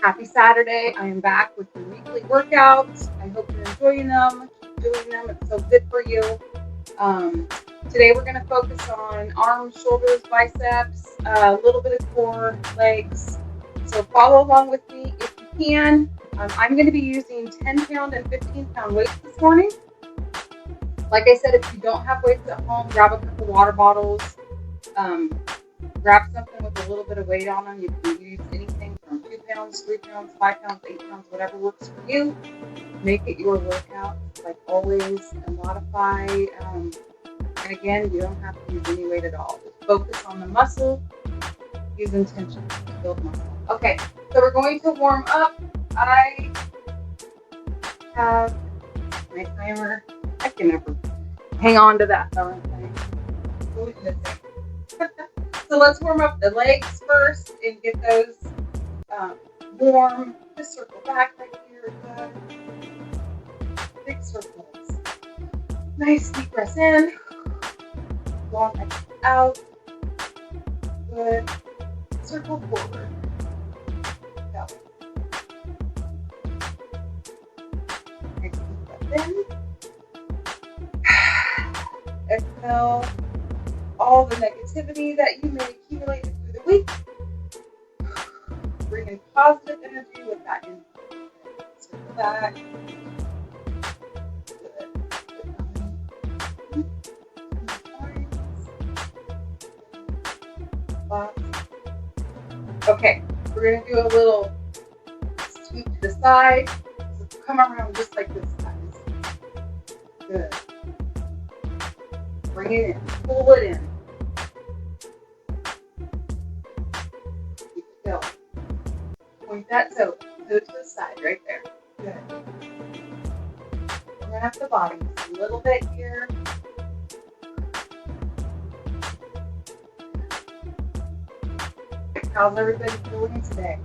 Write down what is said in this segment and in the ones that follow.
Happy Saturday. I am back with your weekly workouts. I hope you're enjoying them. Keep doing them. It's so good for you. Um, Today we're going to focus on arms, shoulders, biceps, a little bit of core, legs. So follow along with me if you can. I'm going to be using 10-pound and 15-pound weights this morning. Like I said, if you don't have weights at home, grab a couple water bottles. Grab something with a little bit of weight on them. You can use anything from 2 pounds, 3 pounds, 5 pounds, 8 pounds, whatever works for you. Make it your workout, like always, and modify. And again, you don't have to use any weight at all. Just focus on the muscle, use intention to build muscle. Okay, so we're going to warm up. I have my timer. I can never hang on to that darn thing. Always missing. So let's warm up the legs first and get those warm. Just circle back right here. Good. Big circles. Nice deep breath in. Long exhale out. Good. Circle forward. Go. Nice deep breath in. Exhale all the negativity that you may accumulate through the week. Bring in positive energy with that inhale. Circle back. Okay, we're going to do a little sweep to the side. So come around just like this, guys. Good. Bring it in. Pull it in. Keep it going. Point that toe to the side right there. Good. We're going to have the body just a little bit here. How's everybody feeling today?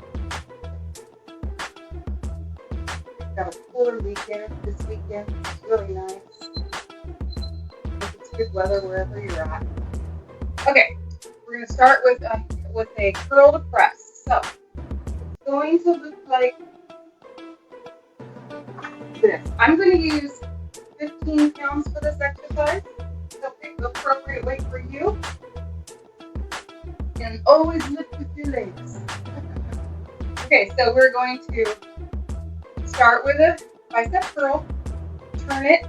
Got a cooler weekend this weekend. It's really nice. It's good weather wherever you're at. Okay, we're going to start with a curl to press. So it's going to look like this. I'm going to use 15 pounds for this exercise. So pick the appropriate weight for you. And always lift with your legs. Okay, so we're going to start with a bicep curl, turn it,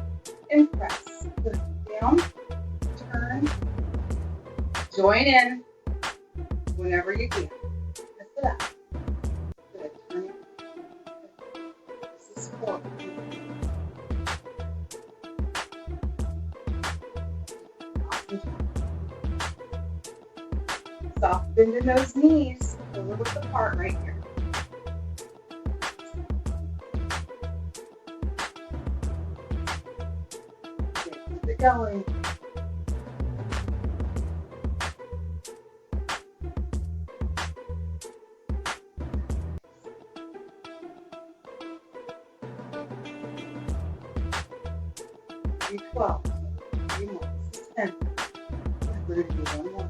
and press. Put it down, turn, join in whenever you can. Lift it up. Good, turn it. This is 4. Awesome job. Soft bend in those knees, a little bit apart right here. Keep it going. Do 12. 3 more. This is 10. We're going to do one more.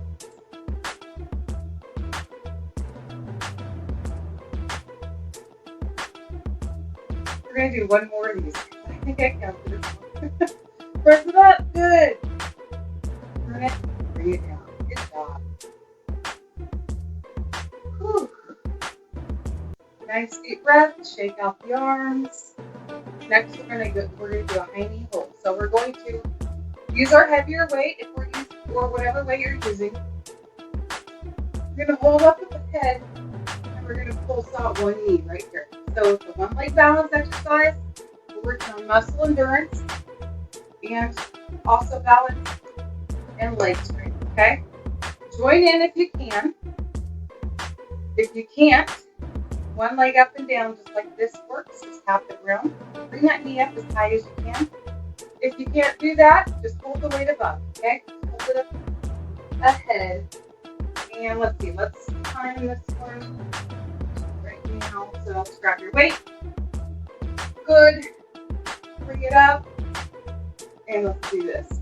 We're going to do one more of these. I think I counted it. Press it up. Good. Turn it. Bring it down. Good job. Whew. Nice deep breath. Shake out the arms. Next, we're going to do a high knee hold. So we're going to use our heavier weight if we're using, or whatever weight you're using. We're going to hold up with the head, and we're going to pulse out one knee right here. So it's a one-leg balance exercise. We're working on muscle endurance and also balance and leg strength, okay? Join in if you can. If you can't, one leg up and down just like this works, just half the ground. Bring that knee up as high as you can. If you can't do that, just hold the weight above, okay? Hold it up ahead. And let's see, let's time this one right now. So let's grab your weight. Good. Bring it up. And let's do this.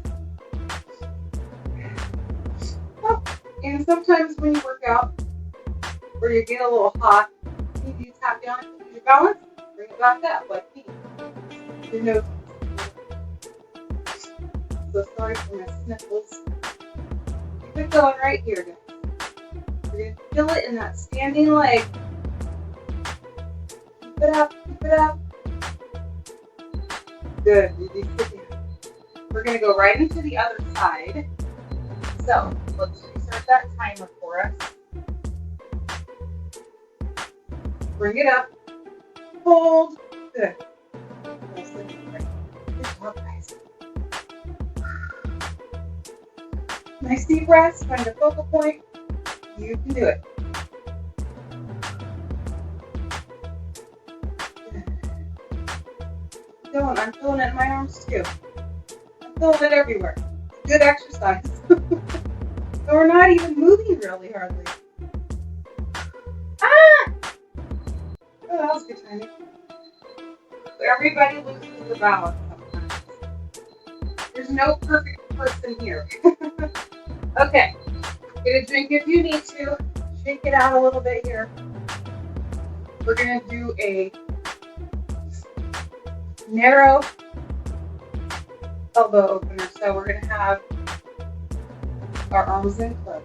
Oh, and sometimes when you work out or you get a little hot, need you to tap down and lose your balance, bring it back up like me. Your nose. So sorry for my sniffles. Keep it going right here, guys. You're going to feel it in that standing leg. Keep it up, keep it up. Good, release it down. We're going to go right into the other side. So let's restart that timer for us. Bring it up. Hold. Good. Good job, guys. Nice deep breaths. Find a focal point. You can do it. I'm feeling it in my arms too. I'm feeling it everywhere. Good exercise. So we're not even moving really hardly. Ah! Oh, that was good timing. So everybody loses the balance sometimes. There's no perfect person here. Okay. Get a drink if you need to. Shake it out a little bit here. We're going to do a narrow elbow opener. So we're going to have our arms in close.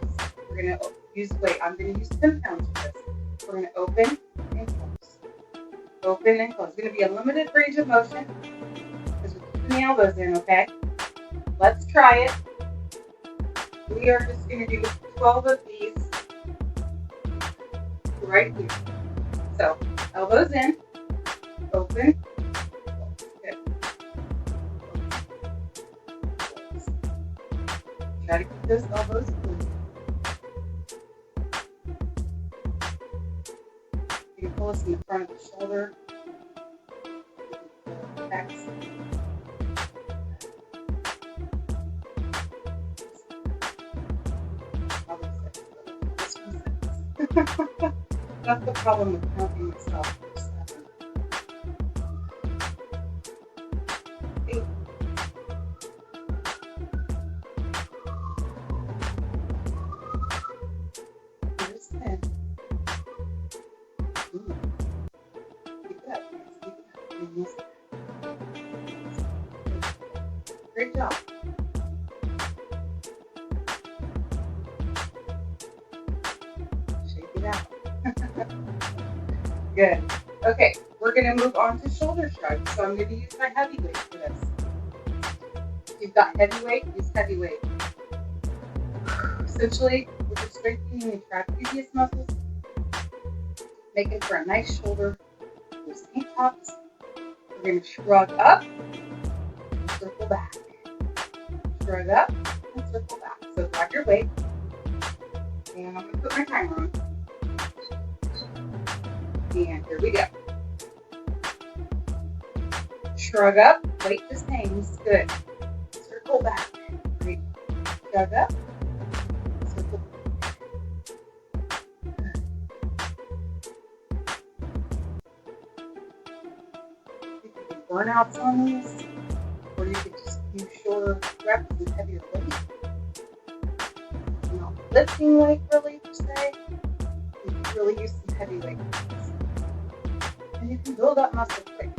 We're going to use weight. I'm going to use 10 pounds for this. We're going to open and close. Open and close. It's going to be a limited range of motion because we're keeping the elbows in, okay? Let's try it. We are just going to do 12 of these right here. So, elbows in, open, close. Good. Close. Try to keep those elbows clean. You can pull this in the front of the shoulder. X. That's the problem with counting myself for 7. 8. Here's 10. Ooh. Keep it up, guys. Keep it up. Great job. Shake it out. Good. Okay, we're going to move on to shoulder shrugs. So I'm going to use my heavy weight for this. If you've got heavy weight, use heavy weight. Essentially, we're strengthening the trapezius muscles, making for a nice shoulder. Those tank tops. We're going to shrug up and circle back. Shrug up and circle back. So grab your weight. And I'm going to put my timer on. And here we go. Shrug up, weight just hangs. Good. Circle back. Great. Shrug up. Circle back. Good. You could do burnouts on these, or you could just use shorter reps and heavier weight. You're not lifting weight really per se. You can really use some heavy weight. And you can build up muscle quick.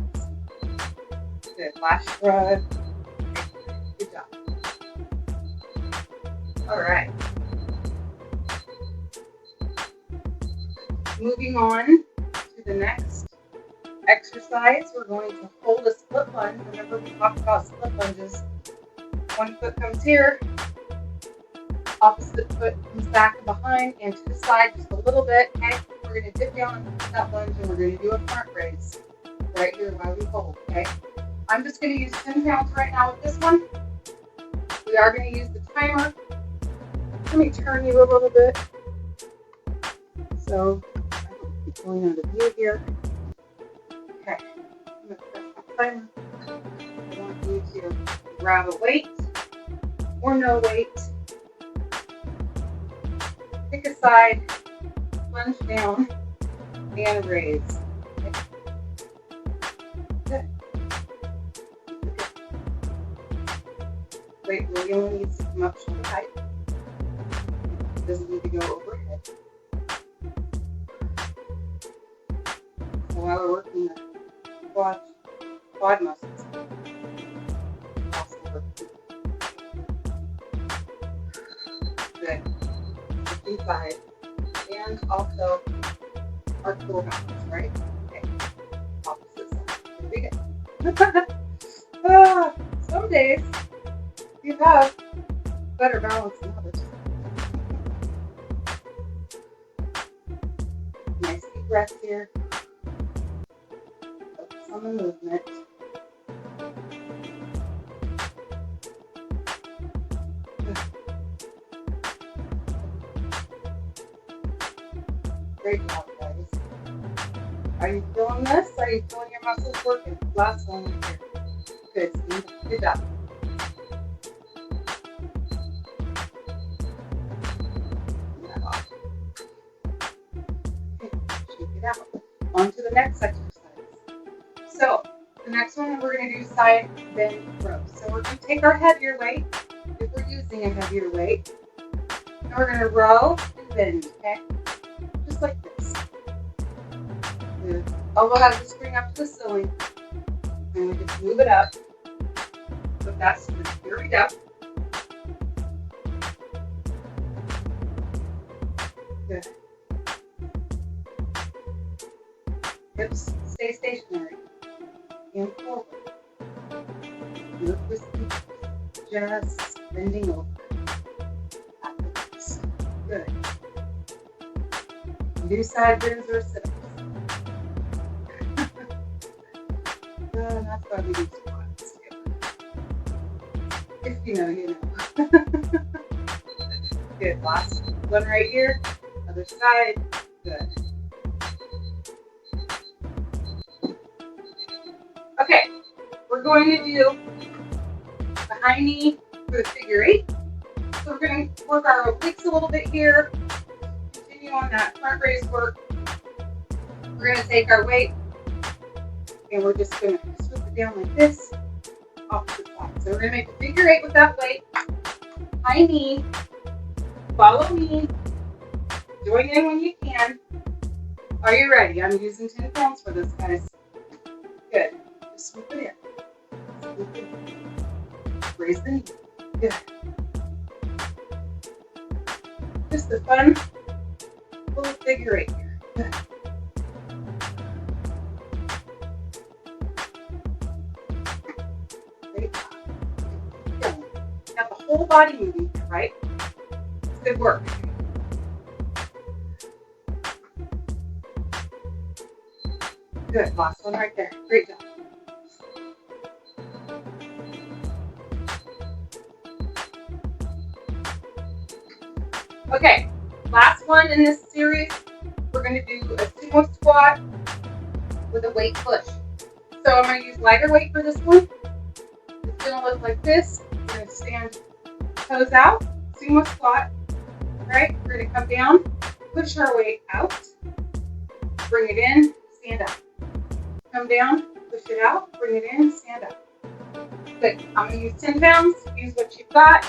Good. Last shrug. Good job. All right. Moving on to the next exercise, we're going to hold a split lunge. Remember we talked about split lunges. One foot comes here, opposite foot comes back and behind and to the side just a little bit. Okay, we're going to dip down and put that lunge and we're going to do a front raise right here while we hold. Okay, I'm just going to use 10 pounds right now with this one. We are going to use the timer. Let me turn you a little bit so I don't keep going out of view here. Okay, I'm going to press my timer. I want you to grab a weight or no weight. Pick a side, plunge down, and raise. Okay. Good. Weight really only needs to come up shoulder height. It doesn't need to go overhead. while we're working the quad muscles. Also working. Good. Looking side. And also our core balance, right? Okay. Opposite side. Here we go. Some days you have better balance than others. Nice deep breath here. Focus on the movement. Great job, guys. Are you feeling this? Are you feeling your muscles working? Last one right here. Good, Steve. Good job. That off. Okay, shake it out. On to the next exercise. So, the next one we're going to do side bend rows. So we're going to take our heavier weight, if we're using a heavier weight, and we're going to row and bend, okay? Just like this. Good. Elbow has to spring up to the ceiling, and we just move it up with that spring. Here we go. Good. Hips stay stationary. And forward. No twisting. Just bending over. Backwards. Good. Do side bends or sit-ups. And that's why we do squats too. If you know, you know. Good. Last one right here. Other side. Good. Okay. We're going to do the high knee for the figure 8. So we're going to work our obliques a little bit here. Continue on that front raise work. We're going to take our weight and we're just going to swoop it down like this, opposite side. So we're going to make a figure 8 with that weight. High knee. Follow me. Join in when you can. Are you ready? I'm using 10 pounds for this, guys. Good. Just swoop it in. Swoop it in. Raise the knee. Good. Just a fun little figure 8 here. Good. Great job. Got the whole body moving here, right? It's good work. Good. Last one right there. Great job. Okay, last one in this series, we're going to do a sumo squat with a weight push. So I'm going to use lighter weight for this one. It's going to look like this. We're going to stand toes out, sumo squat, right? We're going to come down, push our weight out, bring it in, stand up. Come down, push it out, bring it in, stand up. Good. I'm going to use 10 pounds. Use what you've got.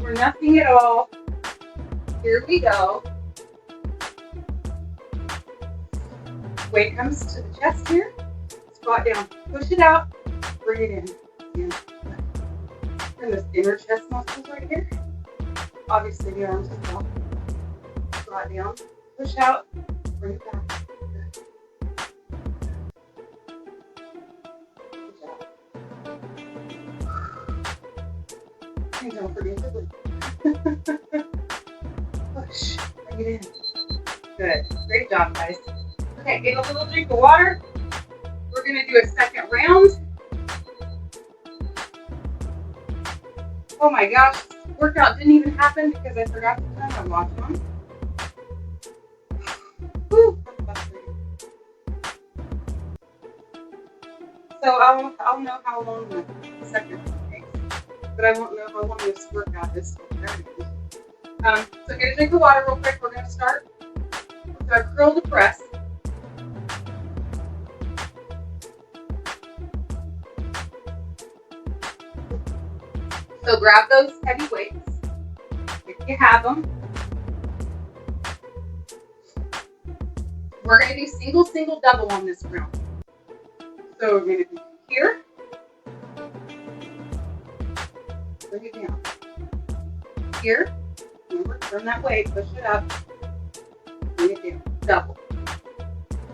Or nothing at all. Here we go. Weight comes to the chest here. Squat down. Push it out. Bring it in. And those inner chest muscles right here. Obviously the arms as well. Squat down. Push out. Bring it back. Good job. And don't forget to breathe. Push. Bring it in. Good. Great job, guys. Okay, get a little drink of water. We're going to do a second round. Oh my gosh, this workout didn't even happen because I forgot to turn my watch on. Whew, that's frustrating. So I'll know how long the second one takes, but I won't know how long this workout is. So get a drink of water real quick. We're going to start with our curl to press. So grab those heavy weights if you have them. We're going to do single, single, double on this round. So we're going to do here. Bring it down. Here. Remember, turn that way, push it up. Bring it down. Double.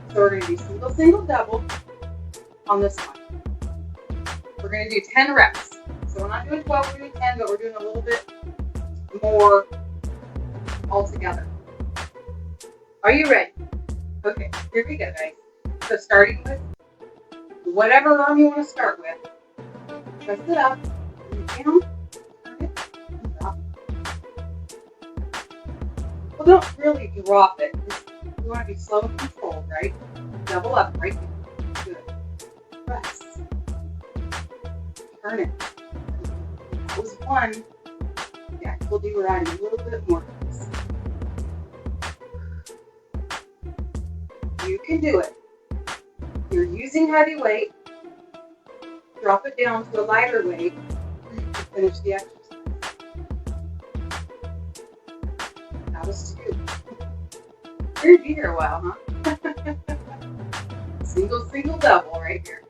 So we're going to do single, single, double on this one. We're going to do 10 reps. So we're not doing 12, we're doing 10, but we're doing a little bit more altogether. Are you ready? Okay, here we go, guys. So starting with whatever arm you want to start with. Press it up, bring it down, turn it, and drop. Well, don't really drop it. You want to be slow and controlled, right? Double up right here. Good. Press. Turn it. That was one. Yeah, we'll do adding a little bit more. You can do it. You're using heavy weight. Drop it down to a lighter weight to finish the exercise. That was 2. You're gonna be here a while, huh? Single, single, double right here.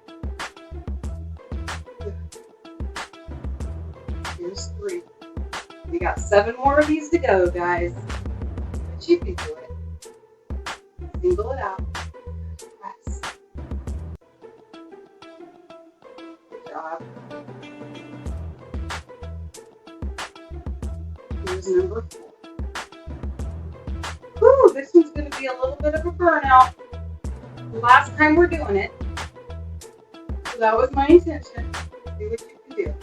Here's 3. We got 7 more of these to go, guys. But you can do it. Single it out. Press. Good job. Here's number 4. Whew, this one's going to be a little bit of a burnout. The last time we're doing it. So that was my intention. Do what you can do.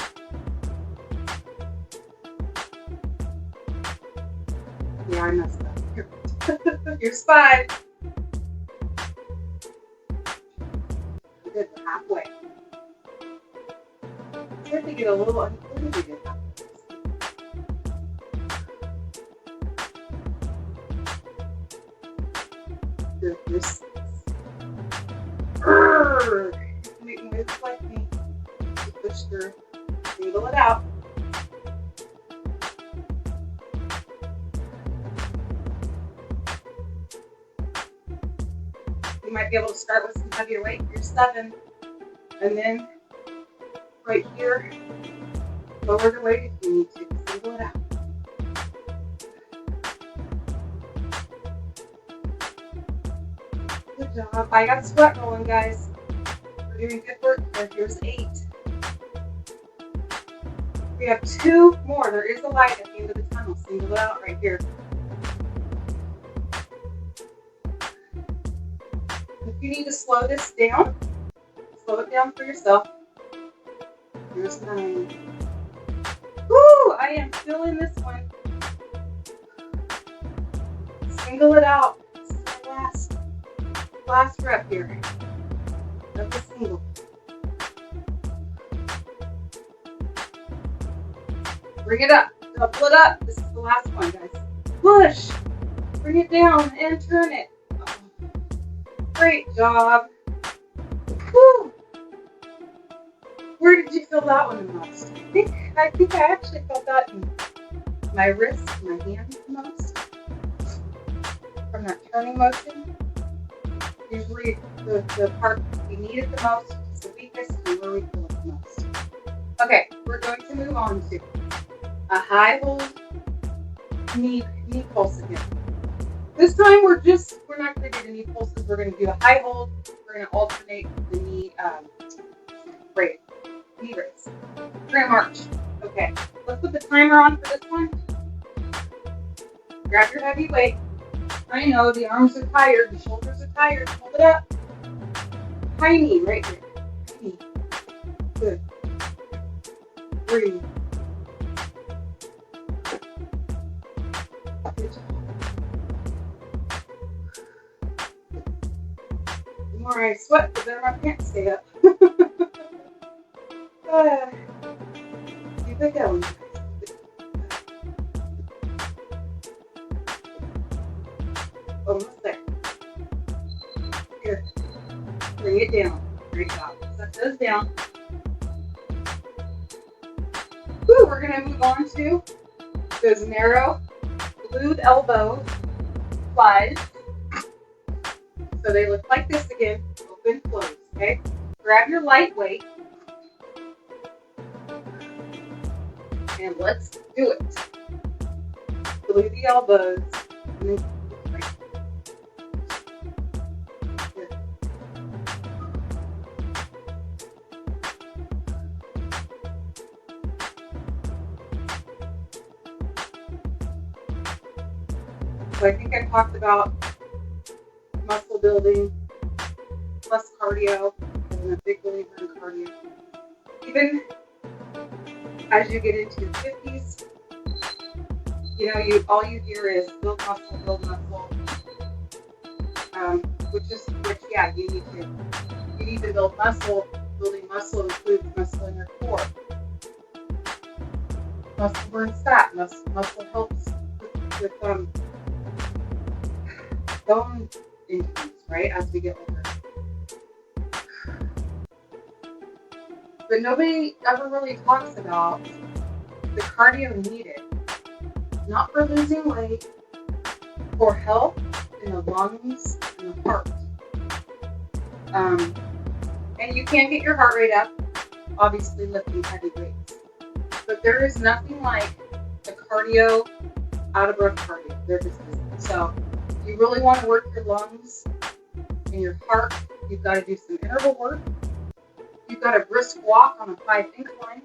Yeah, I messed up. Here. Here's 5. Good, we're halfway. Start to get a little unclear. Good, here's 6. Make moves like me. Push through. Single it out. You might be able to start with some heavier weight. Here's 7. And then right here, lower the weight if you need to. Single it out. Good job. I got sweat rolling, guys. We're doing good work here. Here's 8. We have 2 more. There is a light at the end of the tunnel. Single it out right here. If you need to slow this down, slow it down for yourself. Here's 9. Woo! I am feeling this one. Single it out. This is my last rep here of the single. Bring it up. Double it up. This is the last one, guys. Push. Bring it down and turn it. Great job. Woo. Where did you feel that one the most? I think I actually felt that in my wrist, my hands the most. From that turning motion. Usually the part we need it the most is the weakest and where we feel it the most. Okay, we're going to move on to a high hold knee pulse again. This time we're not going to do any pulses. We're going to do a high hold. We're going to alternate the knee raise. We're going to march. Okay, let's put the timer on for this one. Grab your heavy weight. I know the arms are tired, the shoulders are tired. Hold it up. High knee right here. High knee. Good. Breathe. Good job. The more I sweat, the better my pants stay up. Keep it going. Almost there. Here. Bring it down. Great job. Set those down. Woo, we're going to move on to those narrow glute elbow flies. So they look like this again, open, close, okay? Grab your lightweight and let's do it. Through the elbows. So I think I talked about muscle building plus cardio. I'm a big believer in cardio. Even as you get into your 50s, all you hear is build muscle, build muscle. You need to build muscle. Building muscle includes muscle in your core. Muscle burns fat. Muscle helps with bone injuries, right, as we get older. But nobody ever really talks about the cardio needed, not for losing weight, for health in the lungs and the heart. And you can get your heart rate up, obviously lifting heavy weights. But there is nothing like the cardio, out of breath cardio. There just isn't. So if you really want to work your lungs and your heart, you've got to do some interval work. You've got a brisk walk on a 5 incline.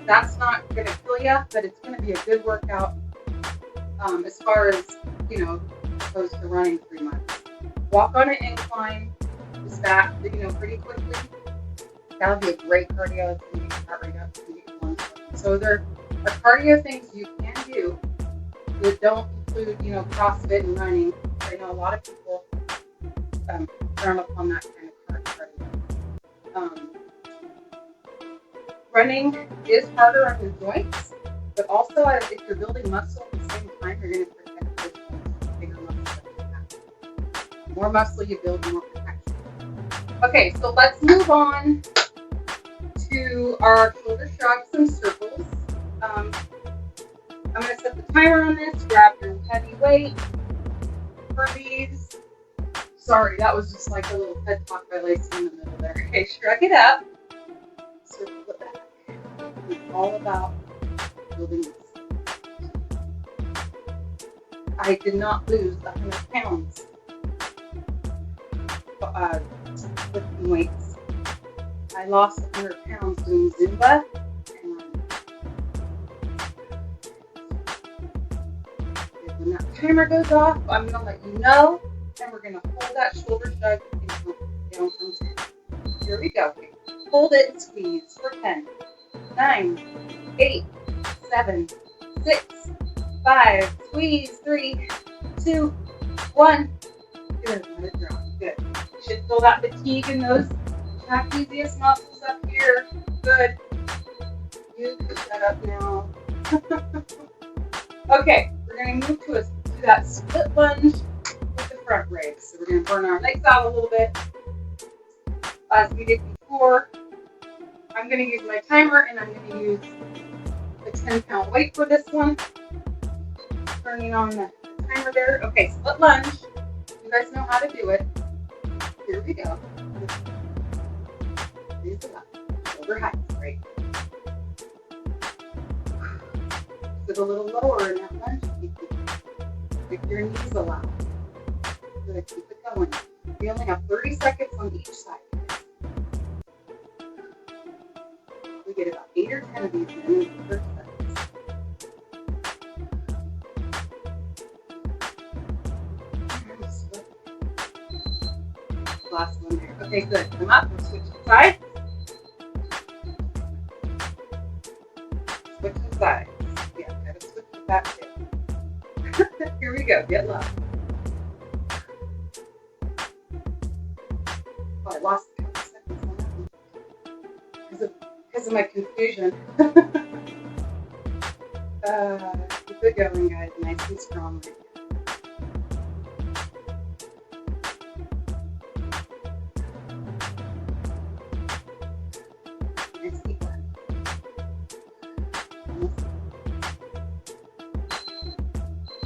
That's not going to kill you, but it's going to be a good workout as far as, opposed to running 3 months. Walk on an incline, is that, pretty quickly. That would be a great cardio. It's going to get your heart rate up. So there are cardio things you can do that don't include, CrossFit and running. I know a lot of people turn up on that kind of cardio. Running is harder on your joints, but also if you're building muscle at the same time, you're going to protect those joints. Bigger muscle that you have. The more muscle you build, the more protection. Okay, so let's move on to our shoulder shrugs and circles. I'm going to set the timer on this. Grab your heavy weight for these. Sorry, that was just like a little TED talk by Lacey in the middle there. Okay, shrug it up. Circle it back. It's all about building muscle. I did not lose 100 pounds lifting weights. I lost 100 pounds doing Zumba and running. When that timer goes off, I'm going to let you know, and we're going to hold that shoulder shrug down from 10. Here we go. Hold it and squeeze for 10, 9, 8, 7, 6, 5, squeeze, 3, 2, 1. Good, let it drop. Good. You should feel that fatigue in those trapezius muscles up here. Good. You can shut up now. Okay, we're going to move to that split lunge with the front raise. So we're going to burn our legs out a little bit. As we did before, I'm going to use my timer and I'm going to use the 10-pound weight for this one. Turning on the timer there. Okay, split lunge. You guys know how to do it. Here we go. Raise it up. Shoulder height, right? Sit a little lower in that lunge. If your knees allow. Good, keep it going. We only have 30 seconds on each side. We get about 8 or 10 of these in the first seconds. Last one there. Okay, good. Come up. We'll switch sides. Switching sides. Yeah, gotta switch with that too. Here we go. Get low. Oh, I lost a couple seconds on that one. Because of my confusion. Keep it going, guys. Nice and strong right now.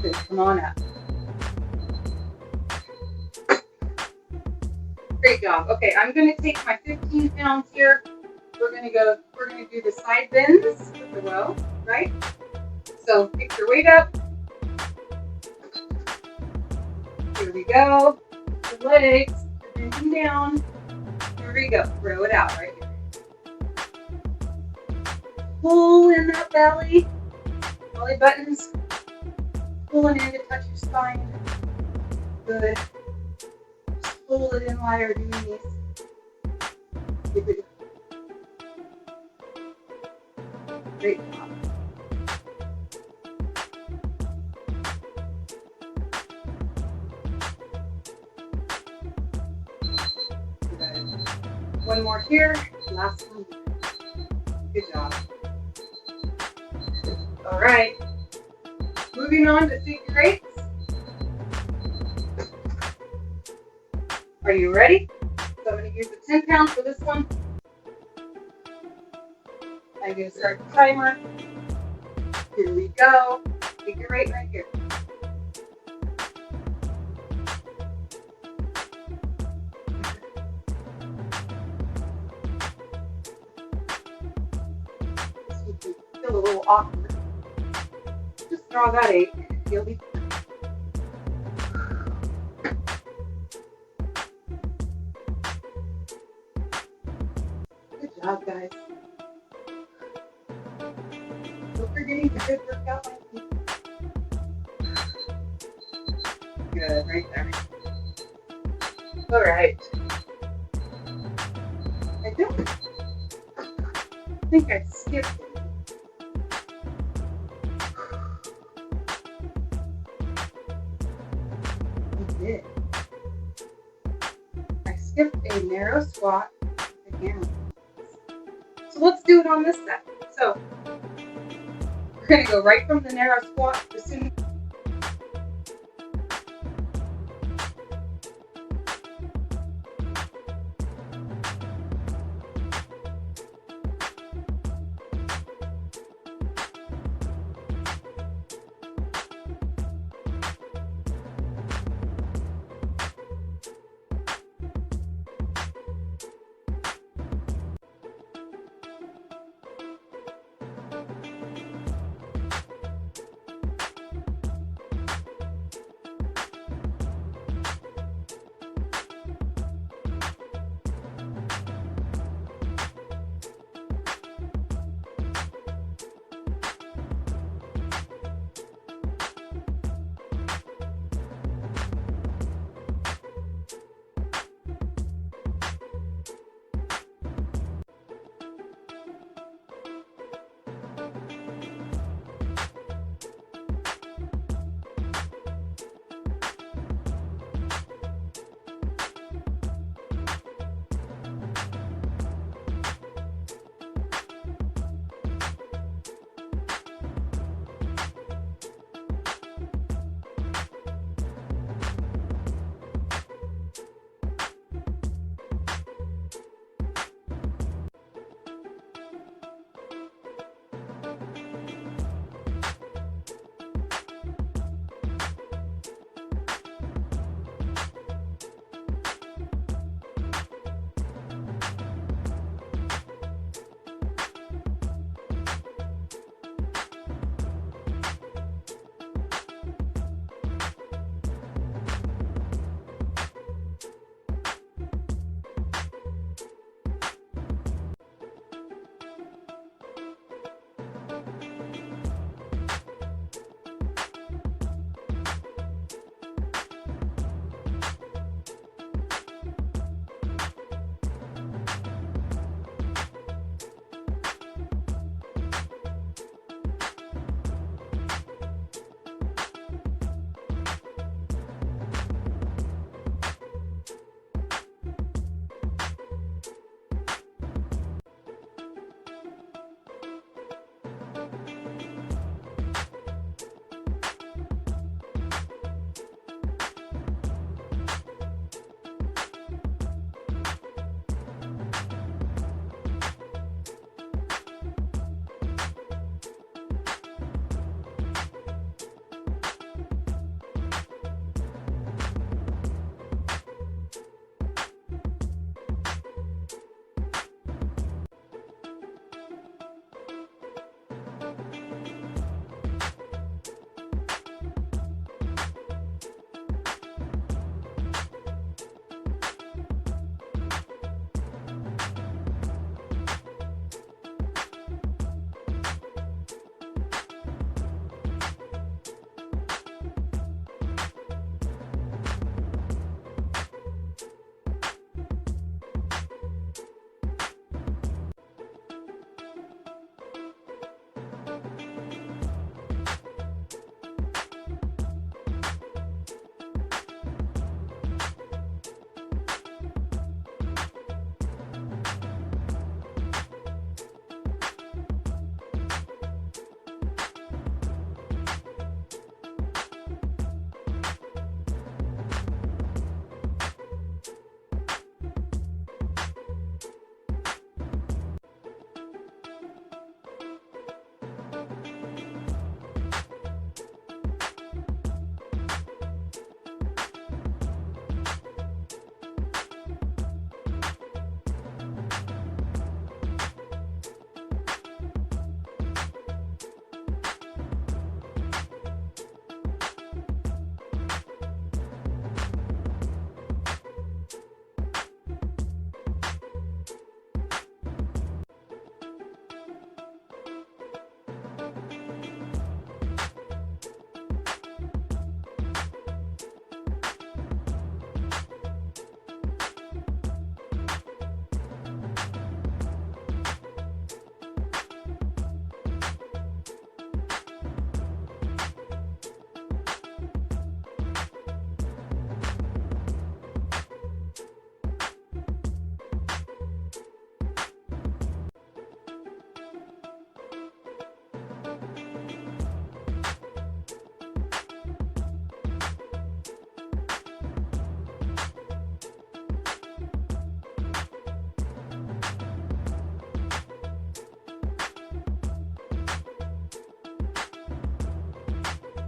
Good. Come on up. Great job. Okay, I'm gonna take my 15 pounds here. We're gonna do the side bends with the row, right? So pick your weight up. Here we go. The legs, bending down. Here we go. Row it out right here. Pull in that belly buttons. Pulling in to touch your spine. Good. Just pull it in while you're doing these. Give it. Great job. Good. One more here. Last one. Good job. All right. Moving on to figure eights. Are you ready? So I'm going to use the 10 pounds for this one. I'm going to start the timer. Here we go. Figure eight right here. This would feel a little awkward. Just draw that 8. You'll be fine. Good job, guys. Don't forget the good workout. Good, right there. All right. I don't think I skipped it. I did. I skipped a narrow squat with the hammer. So let's do it on this side. So we're going to go right from the narrow squat as soon